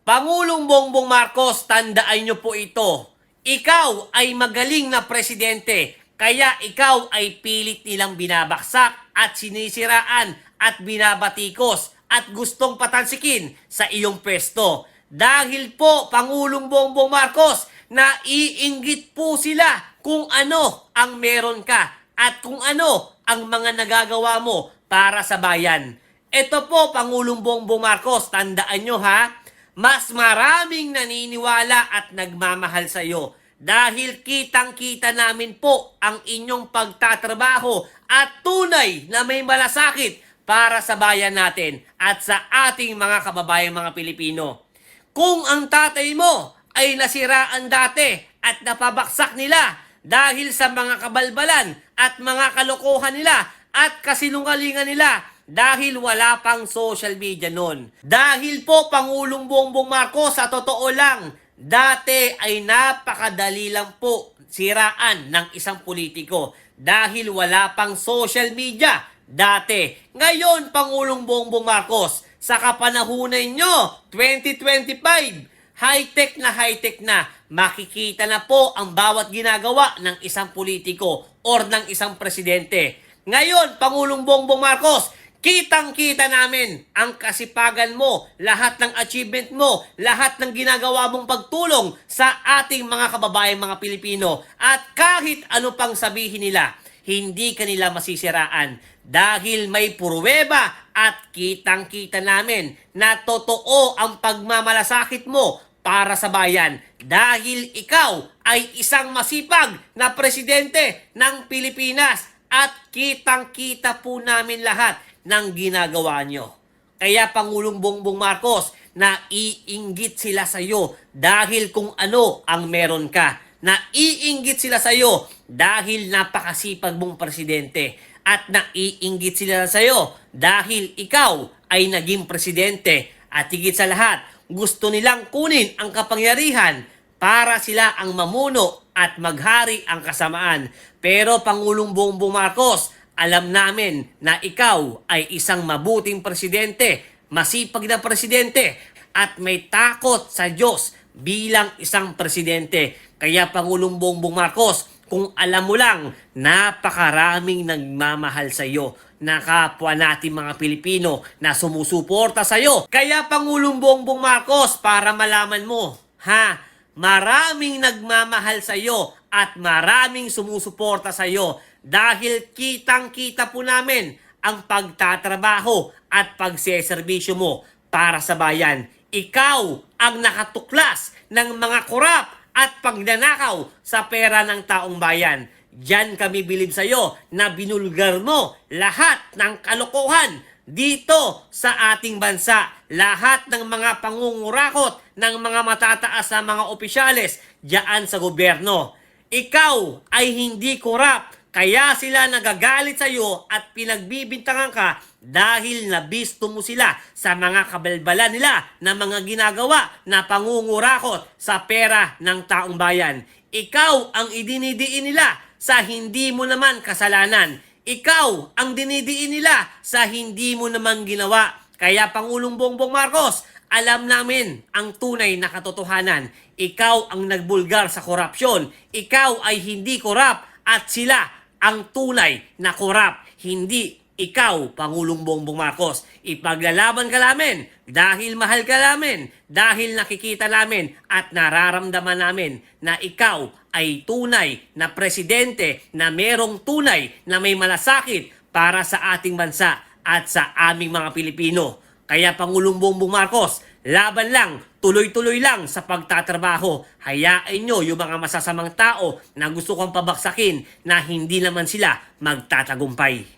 Pangulong Bongbong Marcos, tandaan niyo po ito. Ikaw ay magaling na presidente, kaya ikaw ay pilit nilang binabaksak at sinisiraan at binabatikos at gustong patansikin sa iyong pwesto. Dahil po, Pangulong Bongbong Marcos, naiinggit po sila kung ano ang meron ka at kung ano ang mga nagagawa mo para sa bayan. Ito po, Pangulong Bongbong Marcos, tandaan nyo ha, mas maraming naniniwala at nagmamahal sa iyo dahil kitang-kita namin po ang inyong pagtatrabaho at tunay na may malasakit para sa bayan natin at sa ating mga kababayang mga Pilipino. Kung ang tatay mo ay nasiraan dati at napabaksak nila dahil sa mga kabalbalan at mga kalokohan nila at kasinungalingan nila, dahil wala pang social media nun. Dahil po, Pangulong Bongbong Marcos, sa totoo lang, dati ay napakadali lang po siraan ng isang politiko dahil wala pang social media dati. Ngayon, Pangulong Bongbong Marcos, sa kapanahunan nyo, 2025, high-tech na, makikita na po ang bawat ginagawa ng isang politiko or ng isang presidente. Ngayon, Pangulong Bongbong Marcos, kitang-kita namin ang kasipagan mo, lahat ng achievement mo, lahat ng ginagawa mong pagtulong sa ating mga kababayang mga Pilipino. At kahit ano pang sabihin nila, hindi kanila masisiraan dahil may pruweba at kitang-kita namin na totoo ang pagmamalasakit mo para sa bayan dahil ikaw ay isang masipag na presidente ng Pilipinas at kitang-kita po namin lahat ng ginagawa nyo. Kaya Pangulong Bongbong Marcos, naiinggit sila sa iyo dahil kung ano ang meron ka. Naiinggit sila sa iyo dahil napakasipag mong presidente. At naiinggit sila sa iyo dahil ikaw ay naging presidente. At higit sa lahat, gusto nilang kunin ang kapangyarihan para sila ang mamuno at maghari ang kasamaan. Pero Pangulong Bongbong Marcos, alam namin na ikaw ay isang mabuting presidente, masipag na presidente, at may takot sa Diyos bilang isang presidente. Kaya Pangulong Bongbong Marcos, kung alam mo lang, napakaraming nagmamahal sa iyo na kapwa natin mga Pilipino na sumusuporta sa iyo. Kaya Pangulong Bongbong Marcos, para malaman mo, maraming nagmamahal sa iyo at maraming sumusuporta sa iyo dahil kitang-kita po namin ang pagtatrabaho at pagseserbisyo mo para sa bayan. Ikaw ang nakatuklas ng mga korap at pagnanakaw sa pera ng taong bayan. Diyan kami bilib sa iyo na binulgar mo lahat ng kalokohan dito sa ating bansa. Lahat ng mga pangungurakot ng mga matataas na mga opisyales diyan sa gobyerno. Ikaw ay hindi korap. Kaya sila nagagalit sa iyo at pinagbibintangan ka dahil nabisto mo sila sa mga kabalbalan nila na mga ginagawa na pangungurakot sa pera ng taong bayan. Ikaw ang idinidiin nila sa hindi mo naman kasalanan. Ikaw ang dinidiin nila sa hindi mo naman ginawa. Kaya Pangulong Bongbong Marcos, alam namin ang tunay na katotohanan. Ikaw ang nagbulgar sa korupsyon. Ikaw ay hindi korap at sila ang tunay na korap, hindi ikaw, Pangulong Bongbong Marcos. Ipaglalaban ka namin dahil mahal ka namin, dahil nakikita namin at nararamdaman namin na ikaw ay tunay na presidente na merong tunay na may malasakit para sa ating bansa at sa aming mga Pilipino. Kaya Pangulong Bongbong Marcos, laban lang, tuloy-tuloy lang sa pagtatrabaho. Hayaan nyo yung mga masasamang tao na gusto kong pabaksakin na hindi naman sila magtatagumpay.